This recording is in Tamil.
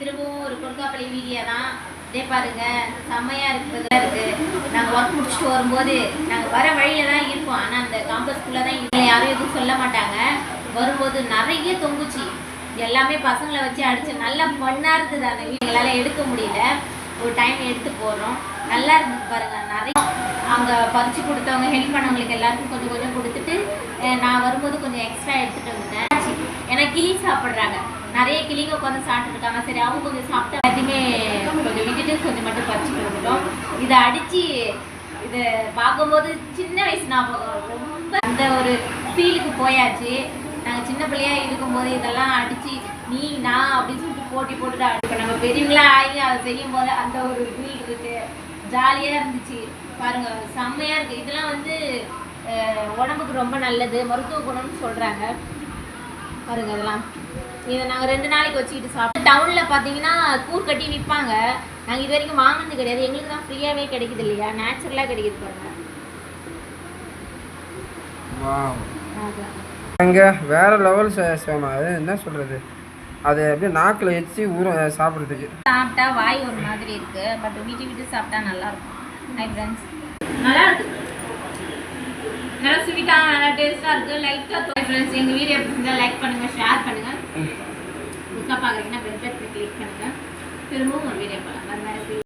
திரும்பவும் ஒரு கொடுக்காப்பள்ளி வீடியோ தான். இதே பாருங்க செம்மையாக இருக்கிறதா இருக்குது. நாங்கள் ஒர்க் முடிச்சுட்டு வரும்போது நாங்கள் வர வழியில் தான் இருக்கோம். ஆனால் அந்த காம்பஸ்குள்ளே தான் இல்லை, யாரும் எதுவும் சொல்ல மாட்டாங்க. வரும்போது நிறைய தொங்குச்சு. எல்லாமே பசங்களை வச்சு அடிச்சு நல்லா பொண்ணாக இருக்குது. அந்த வீடுகளால் எடுக்க முடியல. ஒரு டைம் எடுத்து போகிறோம். நல்லா இருந்துச்சு பாருங்க. நிறைய அங்கே பறித்து கொடுத்தவங்க ஹெல்ப் பண்ணவங்களுக்கு எல்லாருக்கும் கொஞ்சம் கொஞ்சம் கொடுத்துட்டு நான் வரும்போது கொஞ்சம் எக்ஸ்ட்ரா எடுத்துகிட்டு வந்துட்டேன். ஏன்னா கிளி சாப்பிட்றாங்க, நிறைய கிளிங்க உட்காந்து சாப்பிட்டுருக்காங்க. சரி அவங்க கொஞ்சம் சாப்பிட்டா எல்லாத்தையுமே கொஞ்சம் விட்டுட்டு கொஞ்சம் மட்டும் பறிச்சுட்டு வந்துட்டோம். இதை அடித்து இதை பார்க்கும்போது சின்ன வயசு ஞாபகம் ரொம்ப அந்த ஒரு ஃபீலுக்கு போயாச்சு. நாங்கள் சின்ன பிள்ளையாக இருக்கும்போது இதெல்லாம் அடித்து நீ நான் அப்படின்னு சொல்லிட்டு போட்டி போட்டுட்டு இப்போ நம்ம பெரியவங்களாம் ஆகி அதை செய்யும் போது அந்த ஒரு ஃபீல் இருக்குது. ஜாலியாக இருந்துச்சு பாருங்க, செம்மையாக இருக்குது. இதெல்லாம் வந்து உடம்புக்கு ரொம்ப நல்லது, மருத்துவ குணம்னு சொல்கிறாங்க பாருங்க. இதெல்லாம் இதை நாங்கள் 2 நாளைக்கு வச்சுக்கிட்டு சாப்பிட்டு டவுனில் பார்த்தீங்கன்னா கூர் கட்டி விற்பாங்க. நாங்கள் இது வரைக்கும் வாங்கினது கிடையாது. எங்களுக்கு தான் ஃப்ரீயாகவே கிடைக்குது இல்லையா, நேச்சுரலாக கிடைக்குது பாருங்க. அங்கே வேற லெவல் சேமா, அது என்ன சொல்கிறது, அது அப்படியே நாக்கில் வச்சு சாப்பிட்றதுக்கு சாப்பிட்டா வாய் ஒரு மாதிரி இருக்குது. பட் விட்டு சாப்பிட்டா நல்லாயிருக்கும். ஹை ஃப்ரெண்ட்ஸ், நல்லா இருக்குது. நல்லா ஸ்வீட்டாக நல்லா டேஸ்ட்டாக இருக்குது. லைட்டாக ஃப்ரெண்ட்ஸ் எங்கள் வீடியோ பிடிச்சிருந்தா லைக் பண்ணுங்கள், ஷேர் பண்ணுங்கள். புதுசாக பார்க்குறீங்கன்னா பெல் பட்டனை கிளிக் பண்ணுங்கள். திரும்பவும் ஒரு வீடியோ பார்க்கலாம்.